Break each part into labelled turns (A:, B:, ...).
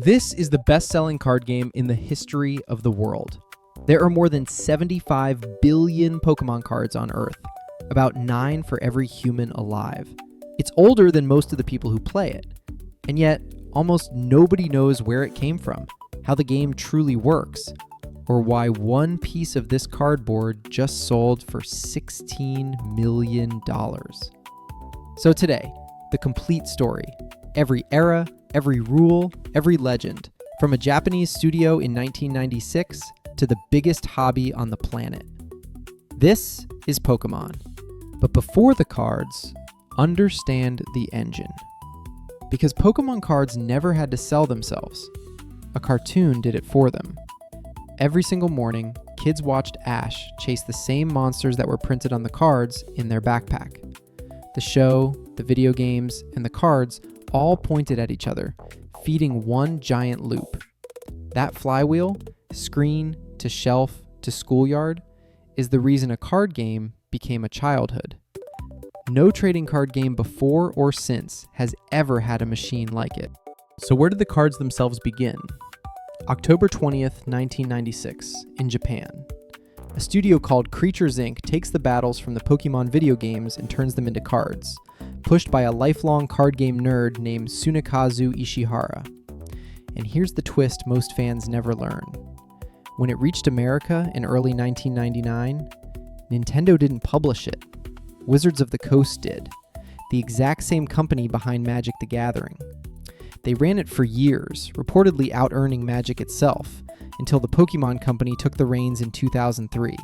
A: This is the best-selling card game in the history of the world. There are more than 75 billion Pokemon cards on Earth, about 9 for every human alive. It's older than most of the people who play it, and yet almost nobody knows where it came from, how the game truly works, or why one piece of this cardboard just sold for $16 million. So today, the complete story. Every era, every rule, every legend, from a Japanese studio in 1996 to the biggest hobby on the planet. This is Pokemon. But before the cards, understand the engine. Because Pokemon cards never had to sell themselves. A cartoon did it for them. Every single morning, kids watched Ash chase the same monsters that were printed on the cards in their backpack. The show, the video games, and the cards all pointed at each other, feeding one giant loop. That flywheel, screen to shelf to schoolyard, is the reason a card game became a childhood. No trading card game before or since has ever had a machine like it. So where did the cards themselves begin? October 20th, 1996, in Japan. A studio called Creatures Inc. takes the battles from the Pokemon video games and turns them into cards, pushed by a lifelong card game nerd named Tsunekazu Ishihara. And here's the twist most fans never learn. When it reached America in early 1999, Nintendo didn't publish it. Wizards of the Coast did, the exact same company behind Magic the Gathering. They ran it for years, reportedly out-earning Magic itself, until the Pokemon Company took the reins in 2003,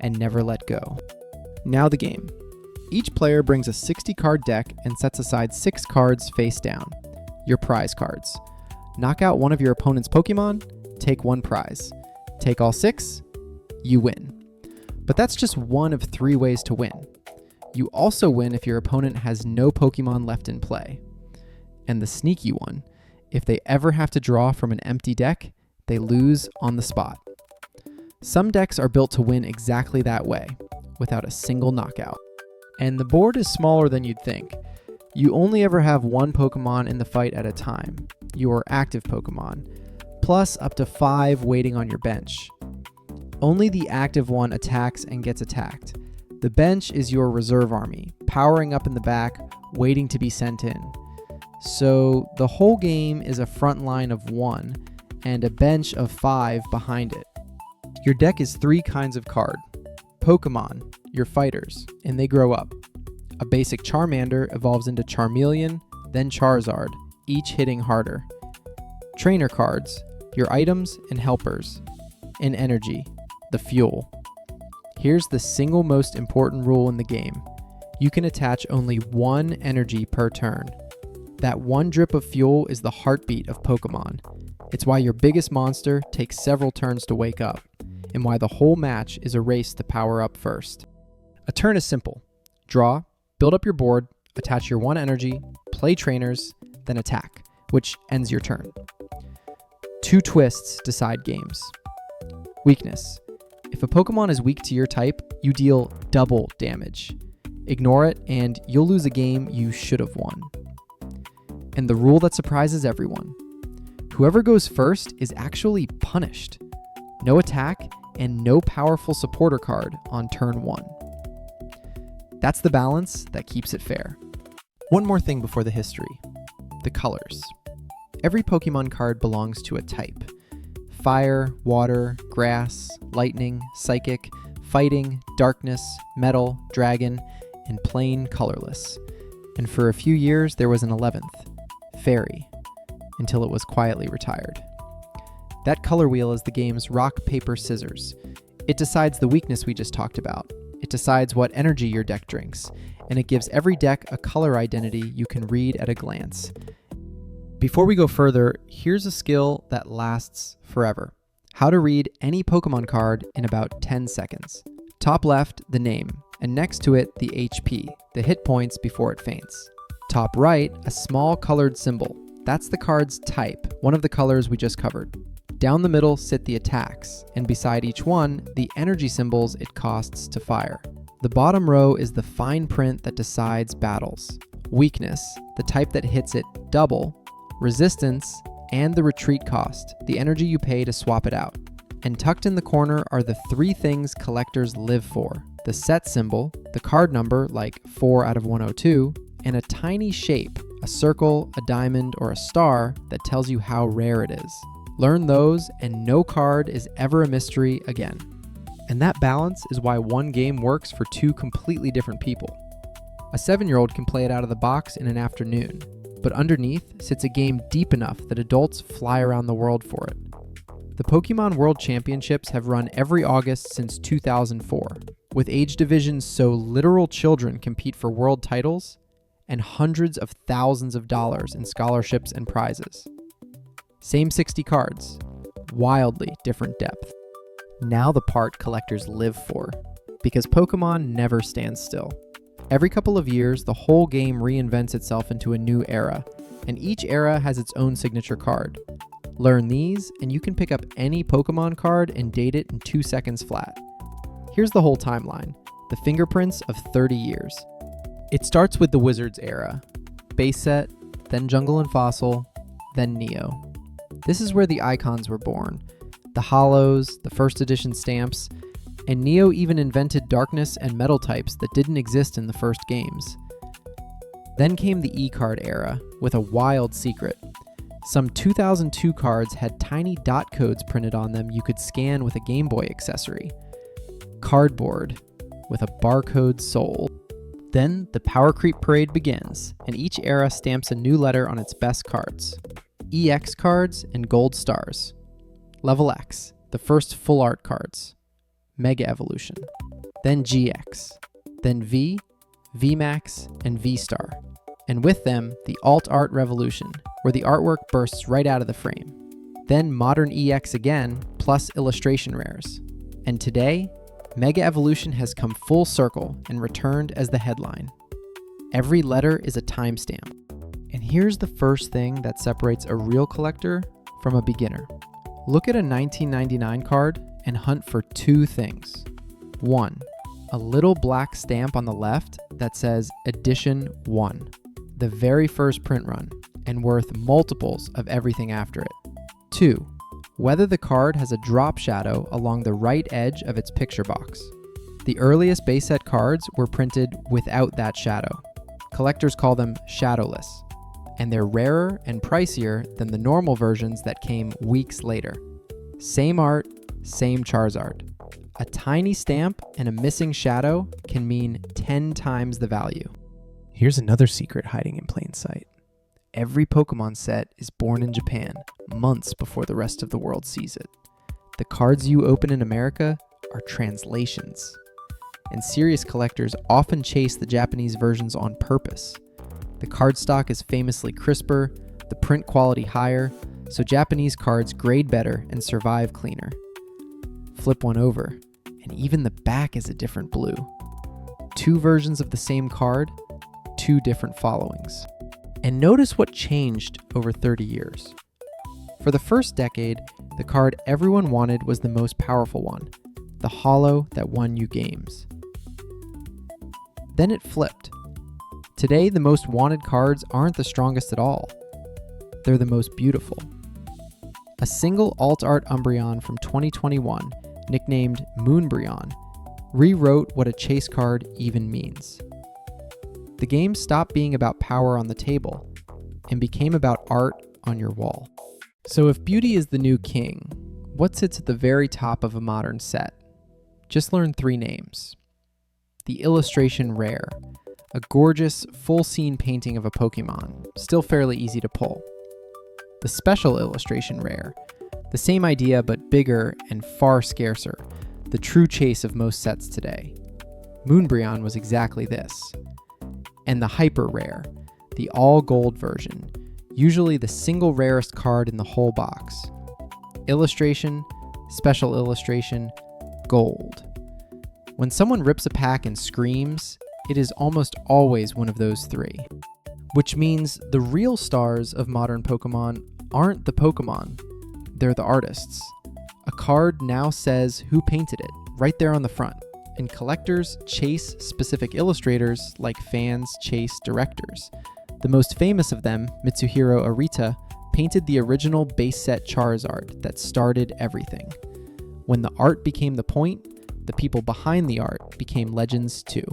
A: and never let go. Now the game. Each player brings a 60-card deck and sets aside 6 cards face down, your prize cards. Knock out one of your opponent's Pokemon, take 1 prize. Take all 6, you win. But that's just one of 3 ways to win. You also win if your opponent has no Pokemon left in play. And the sneaky one, if they ever have to draw from an empty deck, they lose on the spot. Some decks are built to win exactly that way, without a single knockout. And the board is smaller than you'd think. You only ever have 1 Pokemon in the fight at a time, your active Pokemon, plus up to 5 waiting on your bench. Only the active one attacks and gets attacked. The bench is your reserve army, powering up in the back, waiting to be sent in. So the whole game is a front line of 1 and a bench of 5 behind it. Your deck is 3 kinds of card. Pokemon, your fighters, and they grow up. A basic Charmander evolves into Charmeleon, then Charizard, each hitting harder. Trainer cards, your items and helpers. And energy, the fuel. Here's the single most important rule in the game. You can attach only 1 energy per turn. That 1 drip of fuel is the heartbeat of Pokemon. It's why your biggest monster takes several turns to wake up, and why the whole match is a race to power up first. A turn is simple. Draw, build up your board, attach your 1 energy, play trainers, then attack, which ends your turn. 2 twists decide games. Weakness. If a Pokemon is weak to your type, you deal double damage. Ignore it, and you'll lose a game you should have won. And the rule that surprises everyone. Whoever goes first is actually punished. No attack and no powerful supporter card on turn 1. That's the balance that keeps it fair. One more thing before the history. The colors. Every Pokemon card belongs to a type. Fire, water, grass, lightning, psychic, fighting, darkness, metal, dragon, and plain colorless. And for a few years there was an 11th. Fairy, until it was quietly retired. That color wheel is the game's rock, paper, scissors. It decides the weakness we just talked about. It decides what energy your deck drinks, and it gives every deck a color identity you can read at a glance. Before we go further, here's a skill that lasts forever. How to read any Pokemon card in about 10 seconds. Top left, the name, and next to it, the HP, the hit points before it faints. Top right, a small colored symbol. That's the card's type, one of the colors we just covered. Down the middle sit the attacks, and beside each one, the energy symbols it costs to fire. The bottom row is the fine print that decides battles. Weakness, the type that hits it double. Resistance, and the retreat cost, the energy you pay to swap it out. And tucked in the corner are the three things collectors live for: the set symbol, the card number like 4 out of 102, and a tiny shape, a circle, a diamond, or a star that tells you how rare it is. Learn those and no card is ever a mystery again. And that balance is why one game works for two completely different people. A 7-year-old can play it out of the box in an afternoon, but underneath sits a game deep enough that adults fly around the world for it. The Pokémon World Championships have run every August since 2004, with age divisions so literal children compete for world titles and hundreds of thousands of dollars in scholarships and prizes. Same 60 cards, wildly different depth. Now the part collectors live for, because Pokémon never stands still. Every couple of years, the whole game reinvents itself into a new era, and each era has its own signature card. Learn these, and you can pick up any Pokémon card and date it in 2 seconds flat. Here's the whole timeline, the fingerprints of 30 years. It starts with the Wizards era, base set, then Jungle and Fossil, then Neo. This is where the icons were born, the hollows, the first edition stamps, and Neo even invented darkness and metal types that didn't exist in the first games. Then came the E-card era, with a wild secret. Some 2002 cards had tiny dot codes printed on them you could scan with a Game Boy accessory. Cardboard, with a barcode soul. Then the power creep parade begins, and each era stamps a new letter on its best cards. EX cards and gold stars. Level X, the first full art cards. Mega Evolution. Then GX. Then V, VMAX, and V-Star. And with them, the Alt Art Revolution, where the artwork bursts right out of the frame. Then Modern EX again, plus illustration rares. And today, Mega Evolution has come full circle and returned as the headline. Every letter is a timestamp. And here's the first thing that separates a real collector from a beginner. Look at a 1999 card and hunt for two things. 1, a little black stamp on the left that says Edition 1, the very first print run, and worth multiples of everything after it. 2, whether the card has a drop shadow along the right edge of its picture box. The earliest base set cards were printed without that shadow. Collectors call them shadowless, and they're rarer and pricier than the normal versions that came weeks later. Same art, same Charizard. A tiny stamp and a missing shadow can mean 10 times the value. Here's another secret hiding in plain sight. Every Pokemon set is born in Japan, months before the rest of the world sees it. The cards you open in America are translations. And serious collectors often chase the Japanese versions on purpose. The cardstock is famously crisper, the print quality higher, so Japanese cards grade better and survive cleaner. Flip one over, and even the back is a different blue. 2 versions of the same card, 2 different followings. And notice what changed over 30 years. For the first decade, the card everyone wanted was the most powerful one, the holo that won you games. Then it flipped. Today, the most wanted cards aren't the strongest at all. They're the most beautiful. A single alt art Umbreon from 2021, nicknamed Moonbreon, rewrote what a chase card even means. The game stopped being about power on the table and became about art on your wall. So if beauty is the new king, what sits at the very top of a modern set? Just learn 3 names. The Illustration Rare, a gorgeous, full-scene painting of a Pokemon, still fairly easy to pull. The Special Illustration Rare, the same idea but bigger and far scarcer, the true chase of most sets today. Moonbreon was exactly this. And the Hyper Rare, the all-gold version, usually the single rarest card in the whole box. Illustration, Special Illustration, Gold. When someone rips a pack and screams, it is almost always one of those 3. Which means the real stars of modern Pokemon aren't the Pokemon, they're the artists. A card now says who painted it, right there on the front, and collectors chase specific illustrators like fans chase directors. The most famous of them, Mitsuhiro Arita, painted the original base set Charizard that started everything. When the art became the point, the people behind the art became legends too.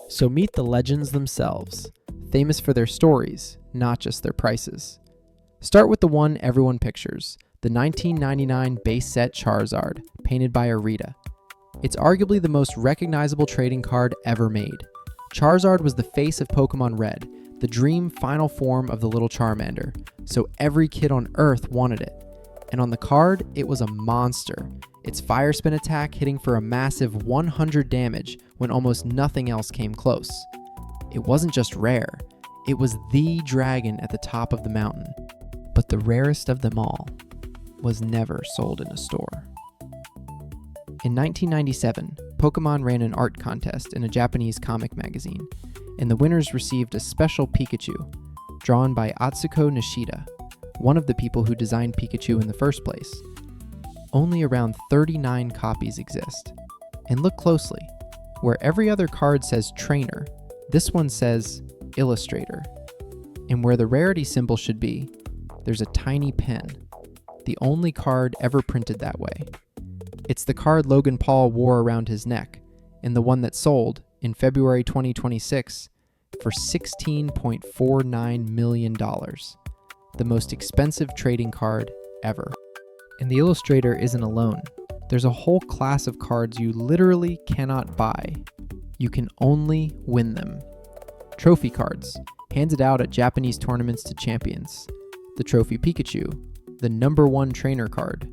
A: So meet the legends themselves, famous for their stories, not just their prices. Start with the one everyone pictures, the 1999 base set Charizard, painted by Arita. It's arguably the most recognizable trading card ever made. Charizard was the face of Pokemon Red, the dream final form of the little Charmander, so every kid on Earth wanted it. And on the card, it was a monster. Its Fire Spin attack hitting for a massive 100 damage when almost nothing else came close. It wasn't just rare, it was the dragon at the top of the mountain. But the rarest of them all was never sold in a store. In 1997, Pokemon ran an art contest in a Japanese comic magazine, and the winners received a special Pikachu, drawn by Atsuko Nishida, one of the people who designed Pikachu in the first place. Only around 39 copies exist. And look closely. Where every other card says Trainer, this one says Illustrator. And where the rarity symbol should be, there's a tiny pen, the only card ever printed that way. It's the card Logan Paul wore around his neck, and the one that sold, in February 2026, for $16.49 million, the most expensive trading card ever. And the Illustrator isn't alone. There's a whole class of cards you literally cannot buy. You can only win them. Trophy cards, handed out at Japanese tournaments to champions. The Trophy Pikachu, the #1 trainer card.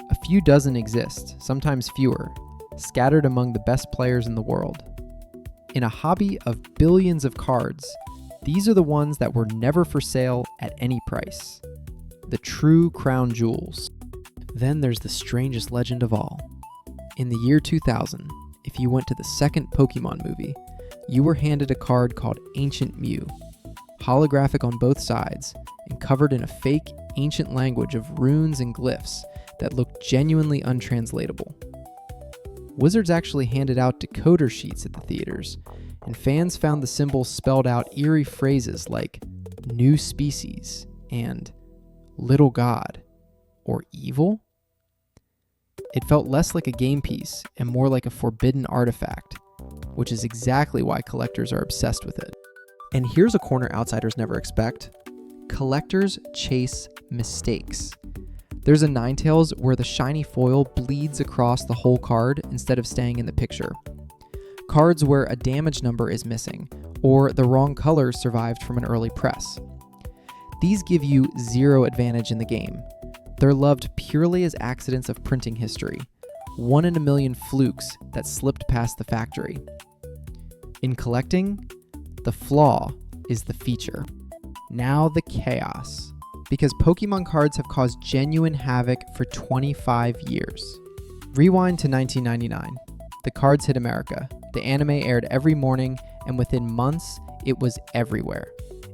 A: A few dozen exist, sometimes fewer, scattered among the best players in the world. In a hobby of billions of cards, these are the ones that were never for sale at any price. The true crown jewels. Then there's the strangest legend of all. In the year 2000, if you went to the second Pokemon movie, you were handed a card called Ancient Mew, holographic on both sides, and covered in a fake ancient language of runes and glyphs that looked genuinely untranslatable. Wizards actually handed out decoder sheets at the theaters, and fans found the symbols spelled out eerie phrases like new species and little god or evil. It felt less like a game piece and more like a forbidden artifact, which is exactly why collectors are obsessed with it. And here's a corner outsiders never expect. Collectors chase mistakes. There's a Ninetales where the shiny foil bleeds across the whole card instead of staying in the picture. Cards where a damage number is missing, or the wrong color survived from an early press. These give you zero advantage in the game. They're loved purely as accidents of printing history, 1 in a million flukes that slipped past the factory. In collecting, the flaw is the feature. Now the chaos. Because Pokemon cards have caused genuine havoc for 25 years. Rewind to 1999. The cards hit America. The anime aired every morning, and within months, it was everywhere.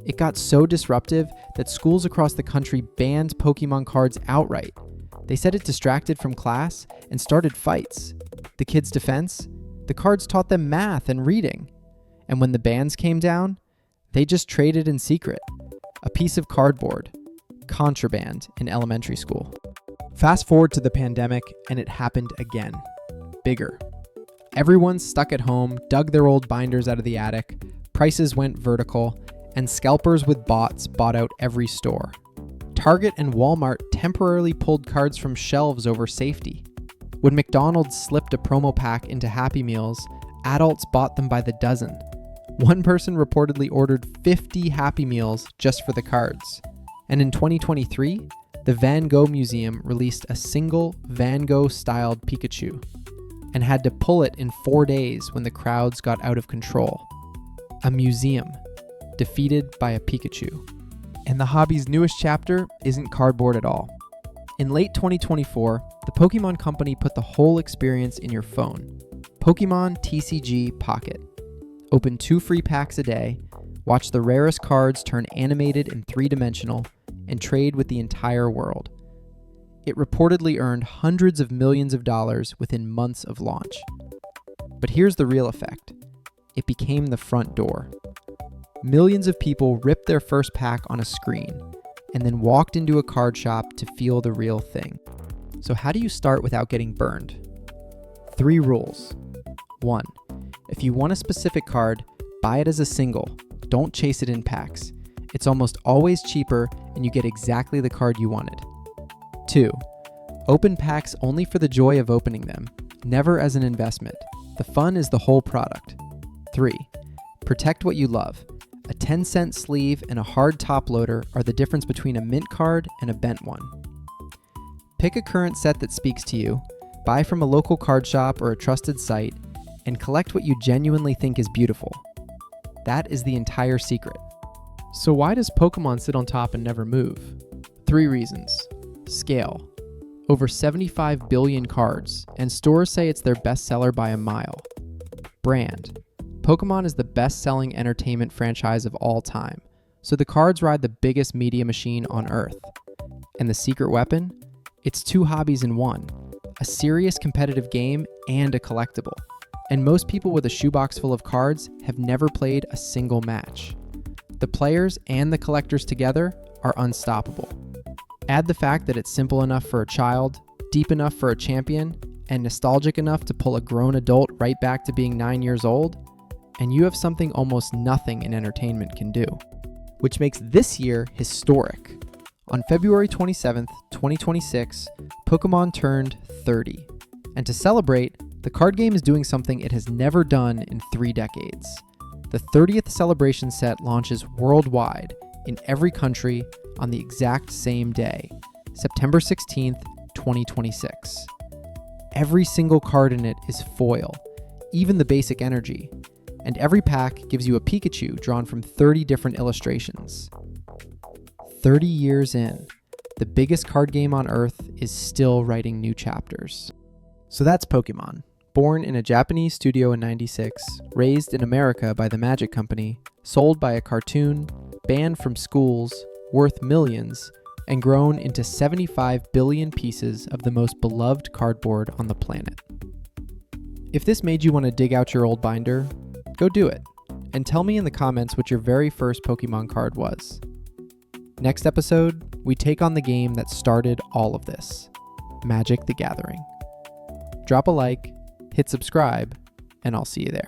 A: It got so disruptive that schools across the country banned Pokemon cards outright. They said it distracted from class and started fights. The kids' defense? The cards taught them math and reading. And when the bans came down, they just traded in secret. A piece of cardboard. Contraband in elementary school. Fast forward to the pandemic, and it happened again. Bigger. Everyone stuck at home, dug their old binders out of the attic, prices went vertical, and scalpers with bots bought out every store. Target and Walmart temporarily pulled cards from shelves over safety. When McDonald's slipped a promo pack into Happy Meals, adults bought them by the dozen. One person reportedly ordered 50 Happy Meals just for the cards. And in 2023, the Van Gogh Museum released a single Van Gogh-styled Pikachu and had to pull it in 4 days when the crowds got out of control. A museum defeated by a Pikachu. And the hobby's newest chapter isn't cardboard at all. In late 2024, the Pokemon Company put the whole experience in your phone. Pokémon TCG Pocket. Open 2 free packs a day, watch the rarest cards turn animated and 3-dimensional, and trade with the entire world. It reportedly earned hundreds of millions of dollars within months of launch. But here's the real effect. It became the front door. Millions of people ripped their first pack on a screen, and then walked into a card shop to feel the real thing. So how do you start without getting burned? 3 rules. 1. If you want a specific card, buy it as a single. Don't chase it in packs. It's almost always cheaper and you get exactly the card you wanted. 2. Open packs only for the joy of opening them, never as an investment. The fun is the whole product. 3. Protect what you love. A 10-cent sleeve and a hard top loader are the difference between a mint card and a bent one. Pick a current set that speaks to you, buy from a local card shop or a trusted site, and collect what you genuinely think is beautiful. That is the entire secret. So why does Pokémon sit on top and never move? 3 reasons. Scale. Over 75 billion cards, and stores say it's their bestseller by a mile. Brand. Pokémon is the best-selling entertainment franchise of all time, so the cards ride the biggest media machine on Earth. And the secret weapon? It's 2 hobbies in one, a serious competitive game and a collectible. And most people with a shoebox full of cards have never played a single match. The players and the collectors together are unstoppable. Add the fact that it's simple enough for a child, deep enough for a champion, and nostalgic enough to pull a grown adult right back to being 9 years old, and you have something almost nothing in entertainment can do. Which makes this year historic. On February 27th, 2026, Pokémon turned 30. And to celebrate, the card game is doing something it has never done in 3 decades. The 30th celebration set launches worldwide in every country on the exact same day, September 16th, 2026. Every single card in it is foil, even the basic energy, and every pack gives you a Pikachu drawn from 30 different illustrations. 30 years in, the biggest card game on Earth is still writing new chapters. So that's Pokémon. Born in a Japanese studio in '96, raised in America by the Magic Company, sold by a cartoon, banned from schools, worth millions, and grown into 75 billion pieces of the most beloved cardboard on the planet. If this made you want to dig out your old binder, go do it, and tell me in the comments what your very first Pokemon card was. Next episode, we take on the game that started all of this, Magic the Gathering. Drop a like, hit subscribe, and I'll see you there.